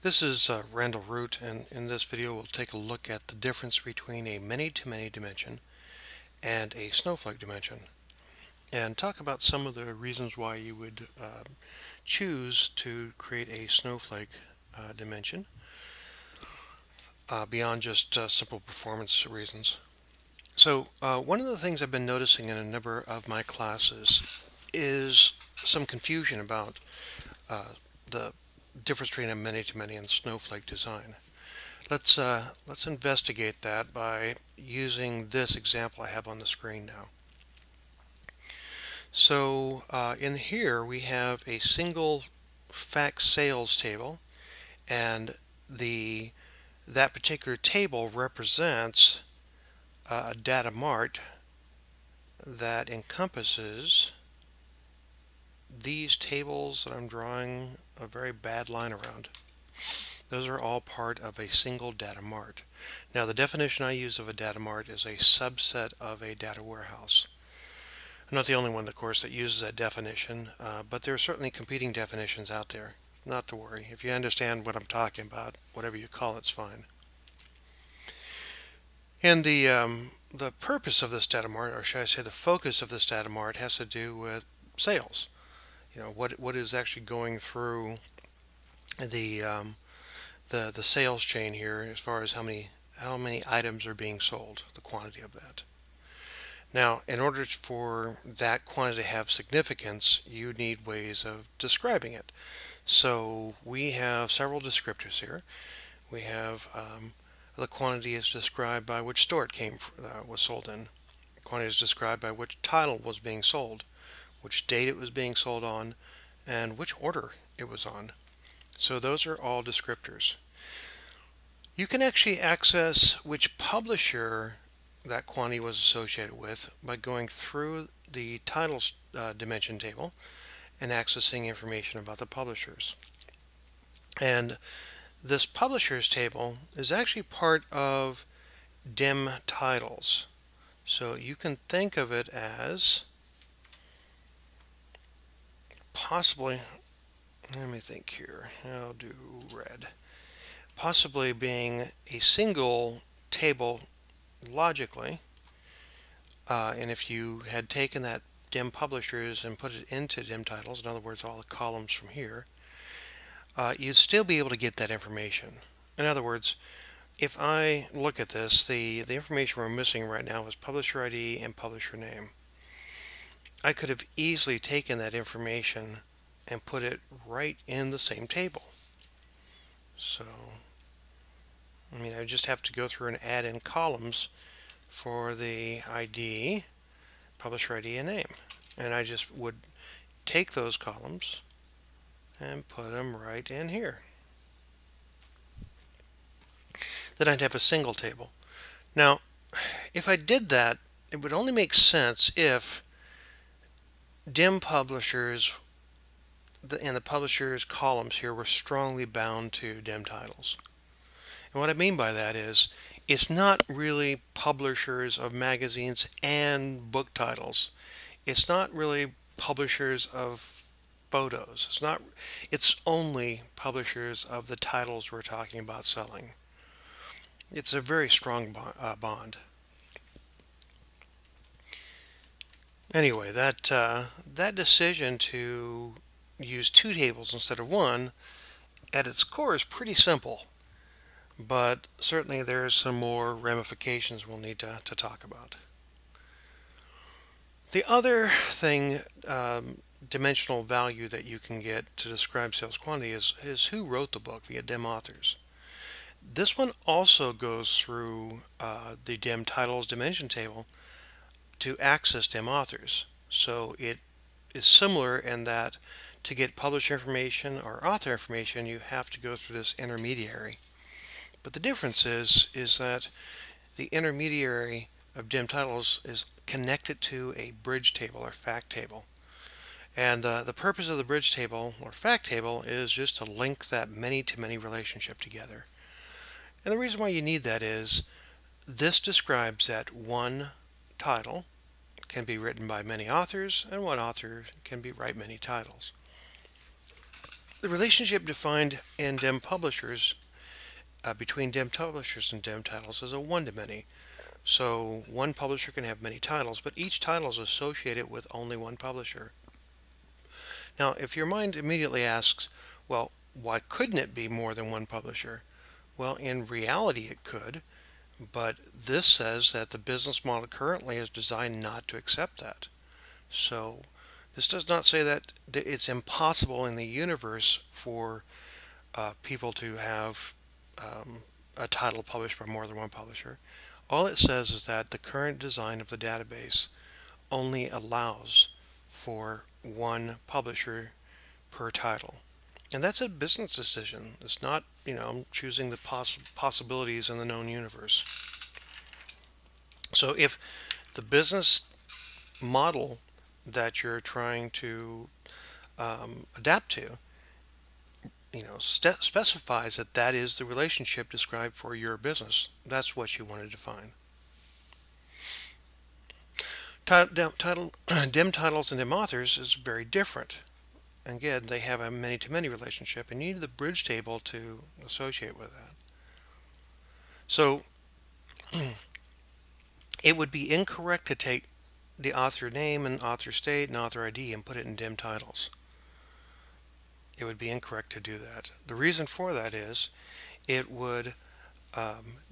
This is Randall Root, and in this video we'll take a look at the difference between a many-to-many dimension and a snowflake dimension, and talk about some of the reasons why you would choose to create a snowflake dimension beyond just simple performance reasons. So one of the things I've been noticing in a number of my classes is some confusion about the difference between a many-to-many and snowflake design. Let's investigate that by using this example I have on the screen now. So in here we have a single fact sales table, and that particular table represents a data mart that encompasses these tables that I'm drawing a very bad line around. Those are all part of a single data mart. Now, the definition I use of a data mart is a subset of a data warehouse. I'm not the only one, of course, that uses that definition, but there are certainly competing definitions out there. Not to worry. If you understand what I'm talking about, whatever you call it's fine. And the purpose of this data mart, or should I say the focus of this data mart, has to do with sales. You know, what is actually going through the the sales chain here as far as how many items are being sold, the quantity of that. Now, in order for that quantity to have significance, you need ways of describing it. So we have several descriptors here. We have the quantity is described by which store it was sold in. The quantity is described by which title was being sold, which date it was being sold on, and which order it was on. So those are all descriptors. You can actually access which publisher that quantity was associated with by going through the titles dimension table and accessing information about the publishers. And this publishers table is actually part of dim titles. So you can think of it as possibly, let me think here, I'll do red, possibly being a single table logically, and if you had taken that dim publishers and put it into dim titles, in other words all the columns from here, you'd still be able to get that information. In other words, if I look at this, the information we're missing right now is publisher ID and publisher name. I could have easily taken that information and put it right in the same table. So, I mean, I just have to go through and add in columns for the ID, publisher ID, and name. And I just would take those columns and put them right in here. Then I'd have a single table. Now, if I did that, it would only make sense if dim publishers and the publishers columns here were strongly bound to dim titles. And what I mean by that is it's not really publishers of magazines and book titles. It's not really publishers of photos. It's only publishers of the titles we're talking about selling. It's a very strong bond. Anyway, that decision to use two tables instead of one at its core is pretty simple, but certainly there's some more ramifications we'll need to talk about. The other thing, dimensional value that you can get to describe sales quantity is who wrote the book, the dim authors. This one also goes through the dim titles dimension table to access dim authors. So it is similar in that to get publisher information or author information, you have to go through this intermediary. But the difference is that the intermediary of dim titles is connected to a bridge table or fact table. And the purpose of the bridge table or fact table is just to link that many-to-many relationship together. And the reason why you need that is this describes that one title can be written by many authors and one author can write many titles. The relationship defined in DEM publishers between DEM publishers and DEM titles is a one-to-many. So one publisher can have many titles, but each title is associated with only one publisher. Now, if your mind immediately asks, well, why couldn't it be more than one publisher? Well, in reality, it could, but this says that the business model currently is designed not to accept that. So this does not say that it's impossible in the universe for people to have a title published by more than one publisher. All it says is that the current design of the database only allows for one publisher per title. And that's a business decision. It's not, choosing the possibilities in the known universe. So if the business model that you're trying to adapt to, specifies that that is the relationship described for your business, that's what you want to define. Dim titles and dim authors is very different. Again, they have a many-to-many relationship, and you need the bridge table to associate with that. So it would be incorrect to take the author name and author state and author ID and put it in dim titles. It would be incorrect to do that. The reason for that is it would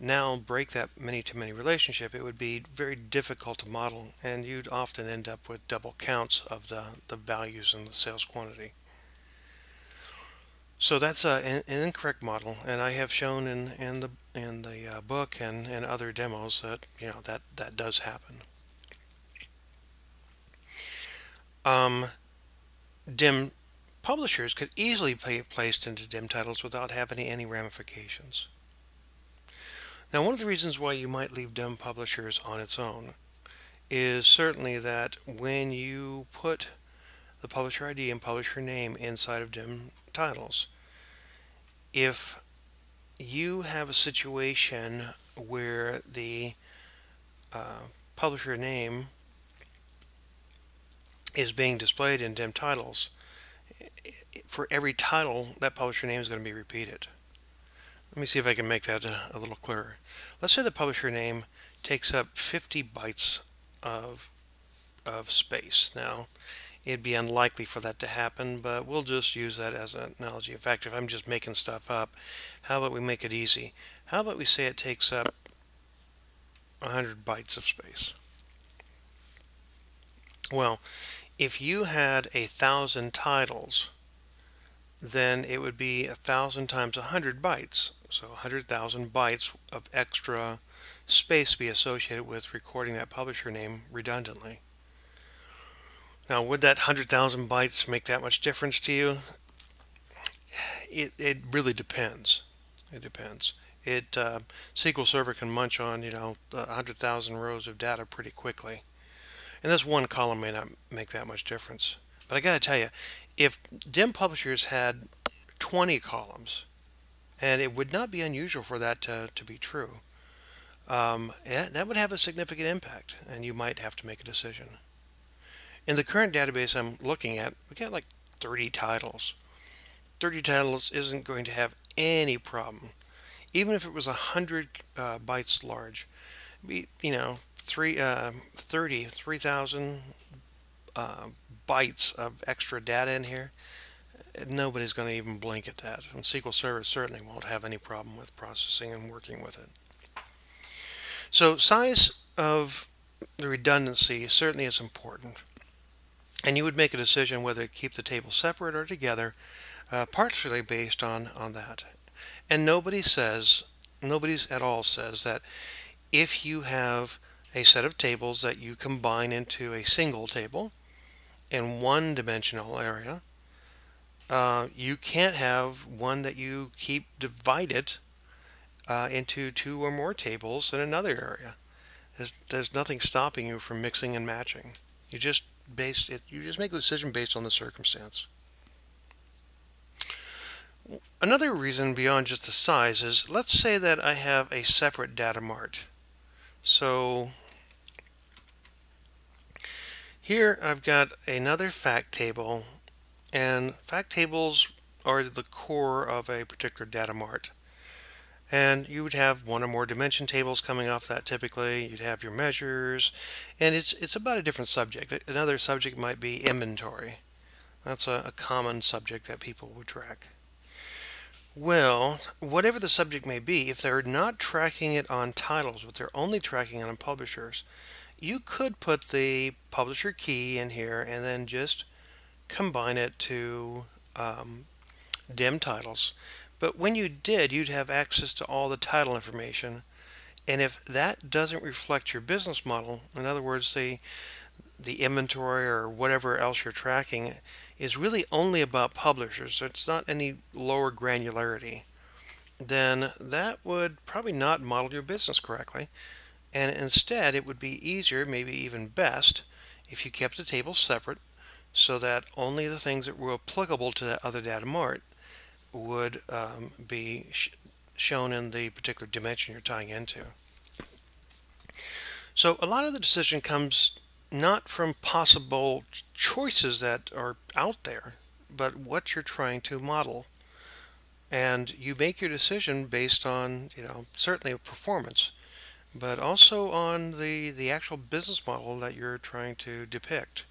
now break that many-to-many relationship. It would be very difficult to model, and you'd often end up with double counts of the values in the sales quantity. So that's an incorrect model, and I have shown in the book and in other demos that that does happen. Dim publishers could easily be placed into dim titles without having any ramifications. Now, one of the reasons why you might leave dim publishers on its own is certainly that when you put the publisher ID and publisher name inside of dim titles, if you have a situation where the publisher name is being displayed in dim titles, for every title, that publisher name is going to be repeated. Let me see if I can make that a little clearer. Let's say the publisher name takes up 50 bytes of space. Now, it'd be unlikely for that to happen, but we'll just use that as an analogy. In fact, if I'm just making stuff up, how about we make it easy? How about we say it takes up 100 bytes of space? Well, if you had 1,000 titles, then it would be 1,000 times 100 bytes. So 100,000 bytes of extra space to be associated with recording that publisher name redundantly. Now, would that 100,000 bytes make that much difference to you? It really depends. It depends. SQL Server can munch on 100,000 rows of data pretty quickly, and this one column may not make that much difference. But I got to tell you, if dim publishers had 20 columns, and it would not be unusual for that to be true, that would have a significant impact, and you might have to make a decision. In the current database I'm looking at, we got like 30 titles. 30 titles isn't going to have any problem. Even if it was 100 bytes large, be 3,000 bytes of extra data in here. Nobody's going to even blink at that. And SQL Server certainly won't have any problem with processing and working with it. So size of the redundancy certainly is important. And you would make a decision whether to keep the table separate or together, partially based on that. And nobody at all says that if you have a set of tables that you combine into a single table in one dimensional area, you can't have one that you keep divided into two or more tables in another area. There's nothing stopping you from mixing and matching. You just make a decision based on the circumstance. Another reason beyond just the size is, let's say that I have a separate data mart. So here I've got another fact table, and fact tables are the core of a particular data mart. And you would have one or more dimension tables coming off that typically. You'd have your measures, and it's about a different subject. Another subject might be inventory. That's a common subject that people would track. Well, whatever the subject may be, if they're not tracking it on titles, but they're only tracking it on publishers, you could put the publisher key in here and then just combine it to dim titles. But when you did, you'd have access to all the title information. And if that doesn't reflect your business model, in other words, the inventory or whatever else you're tracking is really only about publishers, so it's not any lower granularity, then that would probably not model your business correctly. And instead, it would be easier, maybe even best, if you kept the table separate so that only the things that were applicable to that other data mart would be shown in the particular dimension you're tying into. So a lot of the decision comes not from possible choices that are out there, but what you're trying to model. And you make your decision based on, certainly performance, but also on the actual business model that you're trying to depict.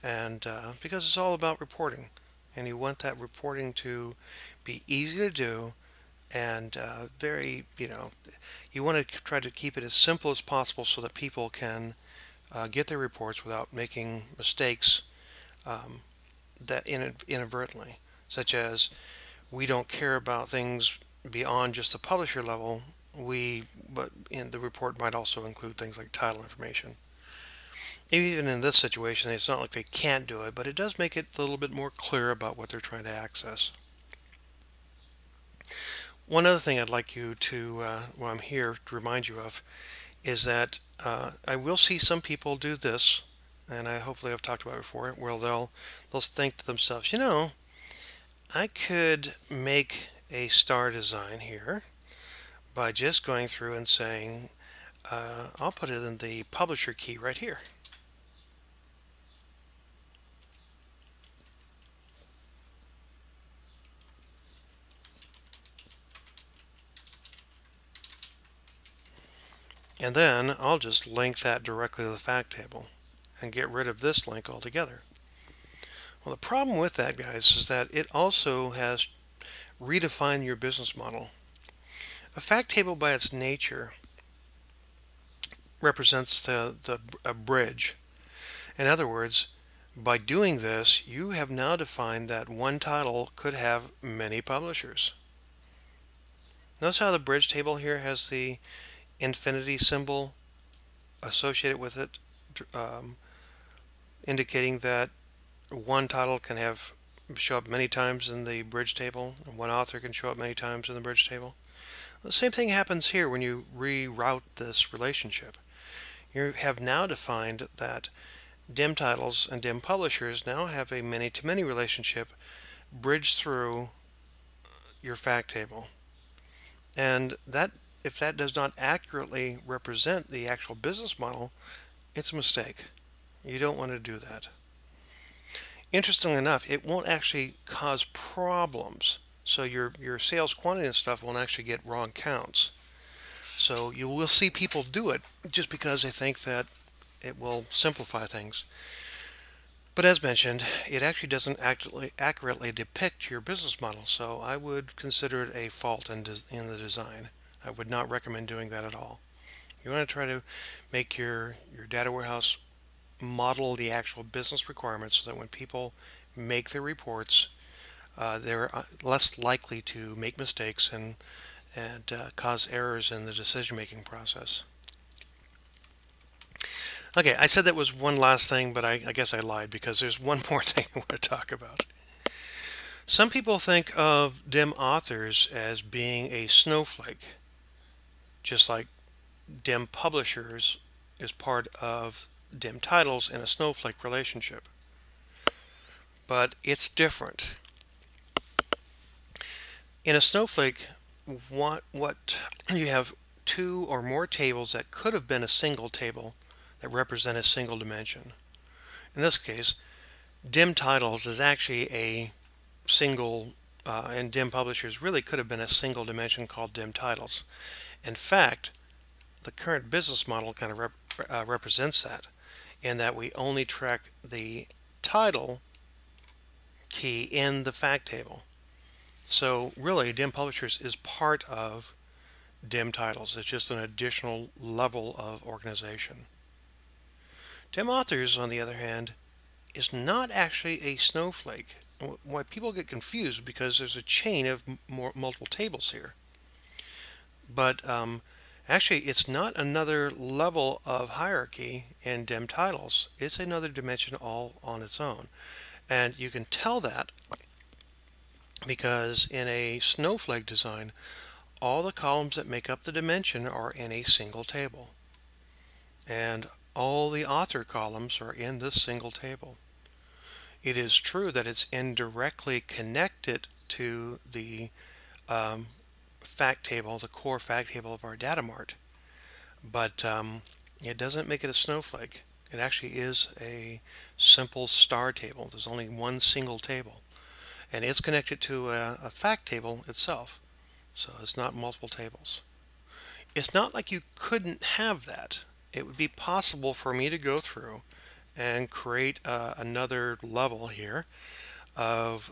And because it's all about reporting, and you want that reporting to be easy to do and very, you want to try to keep it as simple as possible so that people can get their reports without making mistakes that inadvertently, such as we don't care about things beyond just the publisher level. But in the report might also include things like title information. Even in this situation, it's not like they can't do it, but it does make it a little bit more clear about what they're trying to access. One other thing I'd like you to, while I'm here, to remind you of is that I will see some people do this, and I hopefully I've talked about it before, where they'll think to themselves, I could make a star design here by just going through and saying, I'll put it in the publisher key right here. And then I'll just link that directly to the fact table and get rid of this link altogether. Well, the problem with that, guys, is that it also has redefined your business model. A fact table by its nature represents a bridge. In other words, by doing this, you have now defined that one title could have many publishers. Notice how the bridge table here has the infinity symbol associated with it, indicating that one title can show up many times in the bridge table, and one author can show up many times in the bridge table. The same thing happens here when you reroute this relationship. You have now defined that dim titles and dim publishers now have a many-to-many relationship bridged through your fact table. And that, if that does not accurately represent the actual business model, it's a mistake. You don't want to do that. Interestingly enough, it won't actually cause problems. So your sales quantity and stuff won't actually get wrong counts. So you will see people do it just because they think that it will simplify things. But as mentioned, it actually doesn't accurately depict your business model, so I would consider it a fault in the design. I would not recommend doing that at all. You want to try to make your data warehouse model the actual business requirements so that when people make their reports, they're less likely to make mistakes and cause errors in the decision-making process. Okay, I said that was one last thing, but I guess I lied because there's one more thing I want to talk about. Some people think of dim authors as being a snowflake, just like dim publishers is part of dim titles in a snowflake relationship. But it's different. In a snowflake, what you have two or more tables that could have been a single table that represent a single dimension. In this case, dim titles is actually a single and dim publishers really could have been a single dimension called dim titles. In fact, the current business model kind of represents that, in that we only track the title key in the fact table. So really, dim publishers is part of dim titles. It's just an additional level of organization. Dim authors, on the other hand, is not actually a Snowflake. Why people get confused, because there's a chain of multiple tables here. But actually, it's not another level of hierarchy in dim titles. It's another dimension all on its own. And you can tell that because in a Snowflake design, all the columns that make up the dimension are in a single table. And all the author columns are in this single table. It is true that it's indirectly connected to the fact table, the core fact table of our data mart, but it doesn't make it a Snowflake. It actually is a simple star table. There's only one single table, and it's connected to a fact table itself, so it's not multiple tables. It's not like you couldn't have that. It would be possible for me to go through and create another level here of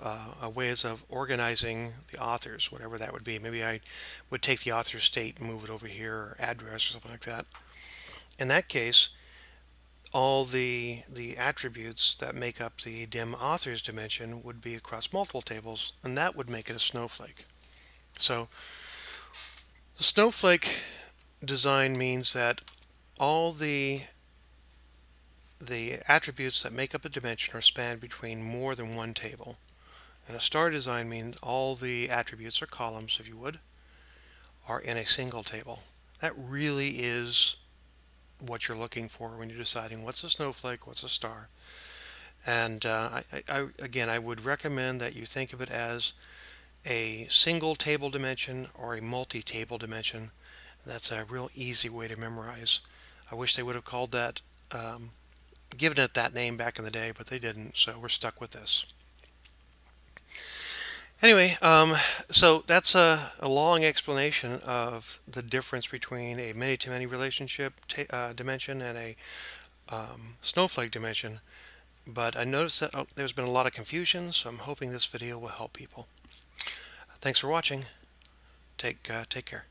ways of organizing the authors, whatever that would be. Maybe I would take the author state and move it over here, or address, or something like that. In that case, all the attributes that make up the dim authors dimension would be across multiple tables, and that would make it a Snowflake. So the Snowflake design means that all the attributes that make up a dimension are spanned between more than one table. And a star design means all the attributes, or columns if you would, are in a single table. That really is what you're looking for when you're deciding what's a snowflake, what's a star. And again, I would recommend that you think of it as a single table dimension or a multi-table dimension. That's a real easy way to memorize. I wish they would have called that, given it that name back in the day, but they didn't, so we're stuck with this. Anyway, so that's a long explanation of the difference between a many-to-many relationship dimension and a snowflake dimension. But I noticed that there's been a lot of confusion, so I'm hoping this video will help people. Thanks for watching. Take care.